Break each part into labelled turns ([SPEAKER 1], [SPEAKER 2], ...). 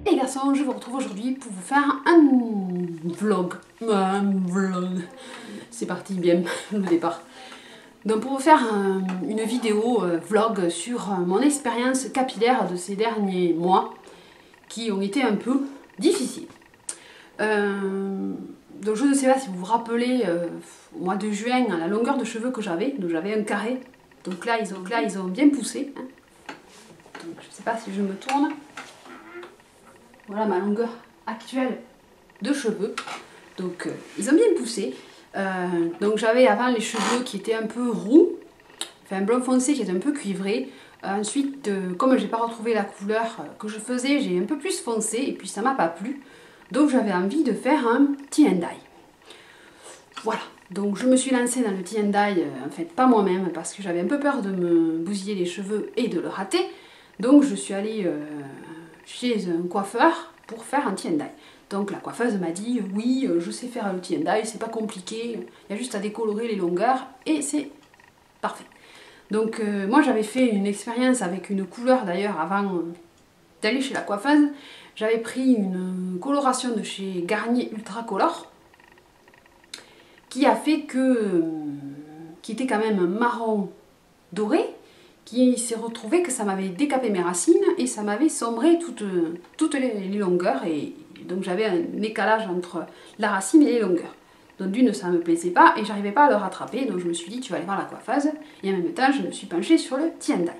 [SPEAKER 1] Les garçons, je vous retrouve aujourd'hui pour vous faire un vlog. C'est parti bien, le départ. Donc pour vous faire une vidéo vlog sur mon expérience capillaire de ces derniers mois qui ont été un peu difficiles. Donc je ne sais pas si vous vous rappelez, au mois de juin, à la longueur de cheveux que j'avais, donc j'avais un carré. Donc là, ils ont bien poussé. Hein. Donc je ne sais pas si je me tourne. Voilà ma longueur actuelle de cheveux. Donc ils ont bien poussé. Donc j'avais avant les cheveux qui étaient un peu roux, enfin blond foncé qui était un peu cuivré. Ensuite, comme j'ai pas retrouvé la couleur que je faisais, j'ai un peu plus foncé et puis ça m'a pas plu. Donc j'avais envie de faire un tie and dye. Voilà. Donc je me suis lancée dans le tie and dye, en fait pas moi-même parce que j'avais un peu peur de me bousiller les cheveux et de le rater. Donc je suis allée chez un coiffeur pour faire un tie and dye. Donc la coiffeuse m'a dit oui, je sais faire le tie and dye, c'est pas compliqué, il y a juste à décolorer les longueurs et c'est parfait. Donc moi j'avais fait une expérience avec une couleur d'ailleurs avant d'aller chez la coiffeuse. J'avais pris une coloration de chez Garnier Ultra Color qui a fait que, qui était quand même marron doré, qui s'est retrouvé que ça m'avait décapé mes racines et ça m'avait sombré toutes les longueurs et donc j'avais un décalage entre la racine et les longueurs. Donc d'une, ça ne me plaisait pas et j'arrivais pas à le rattraper, donc je me suis dit tu vas aller voir la coiffeuse et en même temps je me suis penchée sur le tie and dye.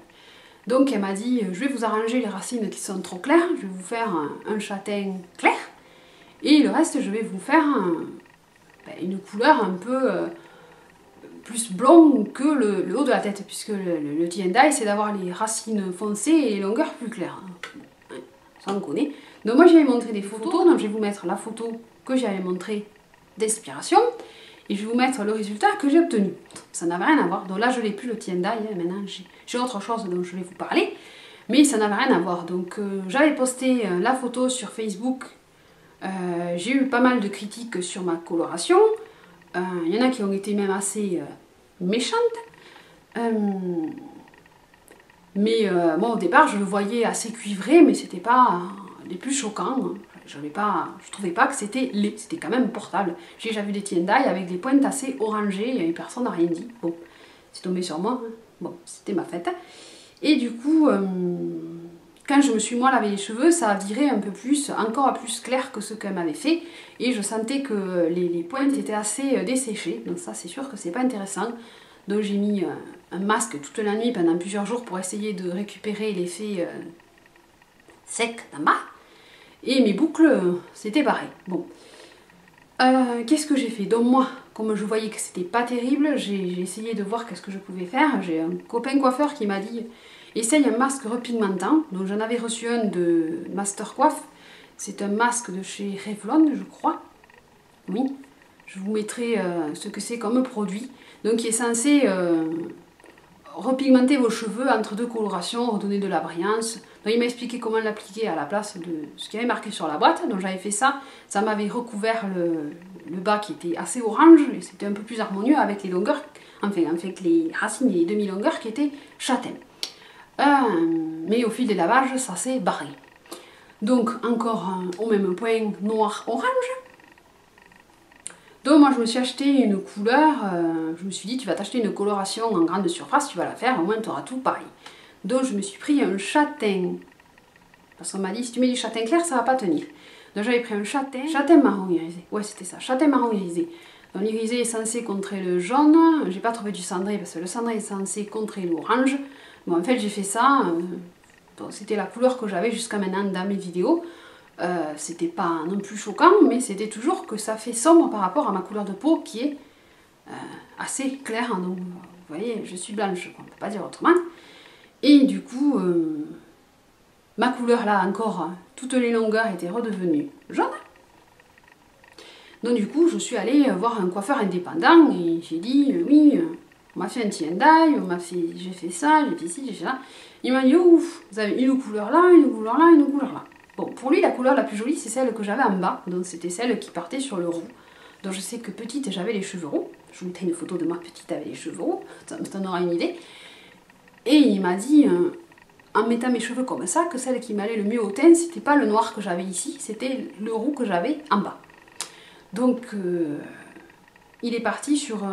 [SPEAKER 1] Donc elle m'a dit je vais vous arranger les racines qui sont trop claires, je vais vous faire un châtain clair et le reste je vais vous faire une couleur un peu plus blond que le haut de la tête, puisque le tie and dye c'est d'avoir les racines foncées et les longueurs plus claires. Ça on connaît. Donc moi j'avais montré des photos, donc je vais vous mettre la photo que j'avais montrée d'inspiration et je vais vous mettre le résultat que j'ai obtenu. Ça n'avait rien à voir, donc là je n'ai plus le tie and dye, hein, maintenant j'ai autre chose dont je vais vous parler, mais ça n'avait rien à voir. Donc j'avais posté la photo sur Facebook, j'ai eu pas mal de critiques sur ma coloration. Il y en a qui ont été même assez méchantes. Mais moi au départ je le voyais assez cuivré, mais c'était pas les plus choquants. Je trouvais pas que c'était laid, c'était quand même portable. J'ai déjà vu des tie and dye avec des pointes assez orangées et personne n'a rien dit. Bon, c'est tombé sur moi. Hein. Bon, c'était ma fête. Et du coup, quand je me suis moi lavé les cheveux, ça a viré un peu plus, encore plus clair que ce qu'elle m'avait fait. Et je sentais que les pointes étaient assez desséchées. Donc ça c'est sûr que c'est pas intéressant. Donc j'ai mis un masque toute la nuit pendant plusieurs jours pour essayer de récupérer l'effet sec d'en bas. Et mes boucles, c'était pareil. Bon. Qu'est-ce que j'ai fait? Donc moi, comme je voyais que c'était pas terrible, j'ai essayé de voir qu'est-ce que je pouvais faire. J'ai un copain coiffeur qui m'a dit essaye un masque repigmentant. Donc j'en avais reçu un de Master Coiffe. C'est un masque de chez Revlon, je crois. Oui. Je vous mettrai ce que c'est comme produit. Donc qui est censé repigmenter vos cheveux entre deux colorations, redonner de la brillance. Donc il m'a expliqué comment l'appliquer à la place de ce qui avait marqué sur la boîte. Donc j'avais fait ça, ça m'avait recouvert le bas qui était assez orange et c'était un peu plus harmonieux avec les longueurs, enfin avec les racines et les demi-longueurs qui étaient châtaines. Mais au fil des lavages, ça s'est barré. Donc encore au même point noir-orange. Donc moi je me suis acheté une couleur, je me suis dit tu vas t'acheter une coloration en grande surface, tu vas la faire, au moins tu auras tout pareil. Donc je me suis pris un châtain, parce qu'on m'a dit si tu mets du châtain clair ça va pas tenir. Donc j'avais pris un châtain marron irisé, ouais c'était ça, châtain marron irisé. Donc l'irisé est censé contrer le jaune, j'ai pas trouvé du cendré parce que le cendré est censé contrer l'orange. Bon en fait j'ai fait ça, c'était la couleur que j'avais jusqu'à maintenant dans mes vidéos. C'était pas non plus choquant, mais c'était toujours que ça fait sombre par rapport à ma couleur de peau qui est assez claire. Donc, vous voyez, je suis blanche, on ne peut pas dire autrement. Et du coup, ma couleur là encore, toutes les longueurs étaient redevenues jaunes. Donc du coup, je suis allée voir un coiffeur indépendant et j'ai dit oui, on m'a fait un tie and dye, j'ai fait ça, j'ai fait ci, j'ai fait ça. Il m'a dit ouf, vous avez une couleur là, une couleur là, une couleur là. Bon, pour lui, la couleur la plus jolie, c'est celle que j'avais en bas. Donc, c'était celle qui partait sur le roux. Donc, je sais que petite, j'avais les cheveux roux. Je vous mettrai une photo de moi petite avec les cheveux roux. Ça t'en aura une idée. Et il m'a dit, en mettant mes cheveux comme ça que celle qui m'allait le mieux au teint, c'était pas le noir que j'avais ici, c'était le roux que j'avais en bas. Donc il est parti sur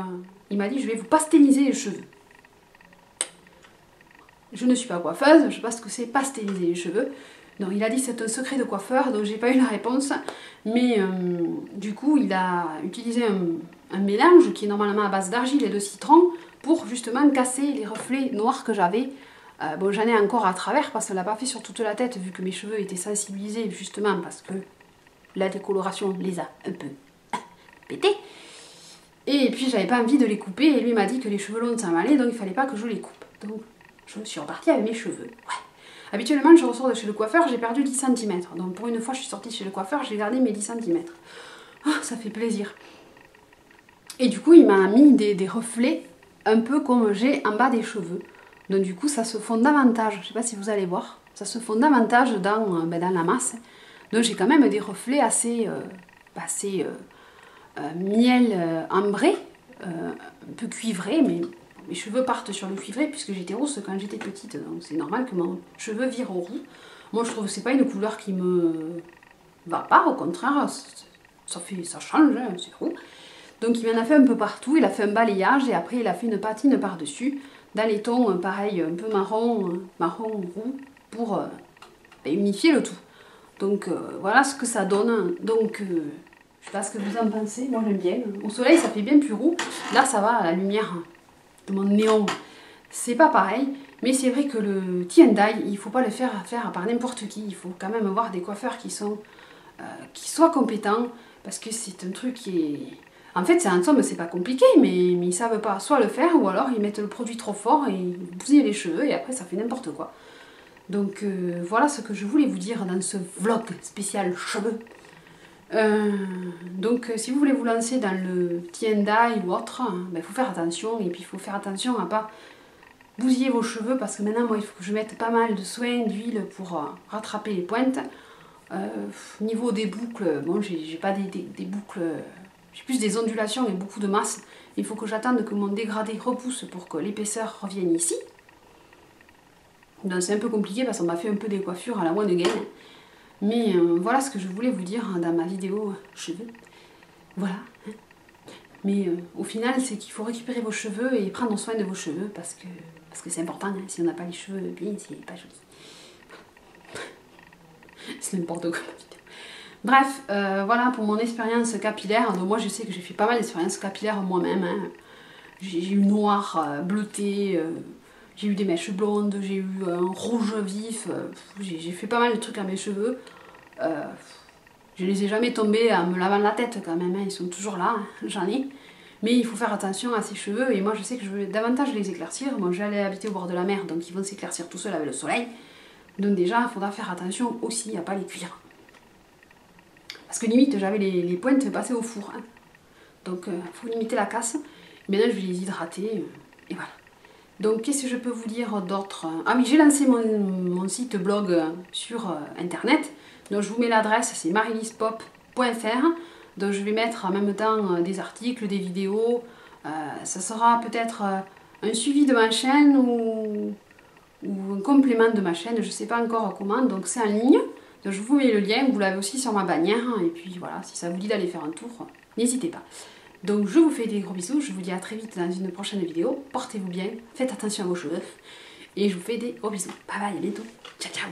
[SPEAKER 1] il m'a dit je vais vous pasteliser les cheveux. Je ne suis pas coiffeuse, je ne sais pas ce que c'est pasteliser les cheveux. Donc il a dit c'est un secret de coiffeur, donc j'ai pas eu la réponse. Mais du coup il a utilisé un mélange qui est normalement à base d'argile et de citron pour justement casser les reflets noirs que j'avais. Bon j'en ai encore à travers parce qu'elle l'a pas fait sur toute la tête vu que mes cheveux étaient sensibilisés justement parce que la décoloration les a un peu pétés. Et puis j'avais pas envie de les couper et lui m'a dit que les cheveux longs ça m'allait donc il fallait pas que je les coupe. Donc je suis repartie avec mes cheveux. Ouais. Habituellement, je ressors de chez le coiffeur, j'ai perdu 10 cm. Donc pour une fois, je suis sortie chez le coiffeur, j'ai gardé mes 10 cm. Oh, ça fait plaisir. Et du coup, il m'a mis des reflets un peu comme j'ai en bas des cheveux. Donc du coup, ça se fond davantage. Je ne sais pas si vous allez voir. Ça se fond davantage dans la masse. Donc j'ai quand même des reflets assez miel ambré, un peu cuivré, mais mes cheveux partent sur le cuivré puisque j'étais rousse quand j'étais petite, donc c'est normal que mon cheveu vire au roux. Moi je trouve que c'est pas une couleur qui me va pas, au contraire, ça change, hein, c'est roux. Donc il m'en a fait un peu partout, il a fait un balayage et après il a fait une patine par-dessus, dans les tons pareil, un peu marron roux, pour unifier le tout. Donc voilà ce que ça donne, donc je sais pas ce que vous en pensez, moi j'aime bien. Au soleil ça fait bien plus roux, là ça va à la lumière de mon néon, c'est pas pareil, mais c'est vrai que le tie-and-dye, il faut pas le faire par n'importe qui, il faut quand même avoir des coiffeurs qui soient compétents, parce que c'est un truc qui est... En fait, en somme, c'est pas compliqué, mais ils savent pas soit le faire, ou alors ils mettent le produit trop fort et ils bousillent les cheveux, et après ça fait n'importe quoi. Donc voilà ce que je voulais vous dire dans ce vlog spécial cheveux. Donc si vous voulez vous lancer dans le tie-and-dye ou autre, il faut faire attention, et puis il faut faire attention à pas bousiller vos cheveux parce que maintenant moi il faut que je mette pas mal de soin, d'huile pour rattraper les pointes. Niveau des boucles, bon j'ai pas des boucles, j'ai plus des ondulations et beaucoup de masse. Il faut que j'attende que mon dégradé repousse pour que l'épaisseur revienne ici. Donc c'est un peu compliqué parce qu'on m'a fait un peu des coiffures à la one again. Mais voilà ce que je voulais vous dire dans ma vidéo cheveux. Voilà. Mais au final, c'est qu'il faut récupérer vos cheveux et prendre soin de vos cheveux parce que c'est important. Hein. Si on n'a pas les cheveux bien, c'est pas joli. C'est n'importe quoi. Bref, voilà pour mon expérience capillaire. Donc moi, je sais que j'ai fait pas mal d'expériences capillaires moi-même. Hein. J'ai eu noir, bleuté, j'ai eu des mèches blondes, j'ai eu un rouge vif. J'ai fait pas mal de trucs à mes cheveux. Je les ai jamais tombés en me lavant la tête quand même, hein. Ils sont toujours là, hein. J'en ai. Mais il faut faire attention à ces cheveux et moi je sais que je veux davantage les éclaircir. Moi j'allais habiter au bord de la mer donc ils vont s'éclaircir tout seuls avec le soleil. Donc déjà il faudra faire attention aussi à pas les cuire. Parce que limite j'avais les pointes passées au four. Hein. Donc il faut limiter la casse. Maintenant je vais les hydrater et voilà. Donc qu'est-ce que je peux vous dire d'autre? Ah oui, j'ai lancé mon site blog sur internet. Donc je vous mets l'adresse, c'est marilispop.fr. Donc je vais mettre en même temps des articles, des vidéos. Ça sera peut-être un suivi de ma chaîne ou un complément de ma chaîne, je ne sais pas encore comment. Donc c'est en ligne. Donc je vous mets le lien, vous l'avez aussi sur ma bannière. Et puis voilà, si ça vous dit d'aller faire un tour, n'hésitez pas. Donc je vous fais des gros bisous, je vous dis à très vite dans une prochaine vidéo. Portez-vous bien, faites attention à vos cheveux. Et je vous fais des gros bisous. Bye bye, à bientôt. Ciao ciao.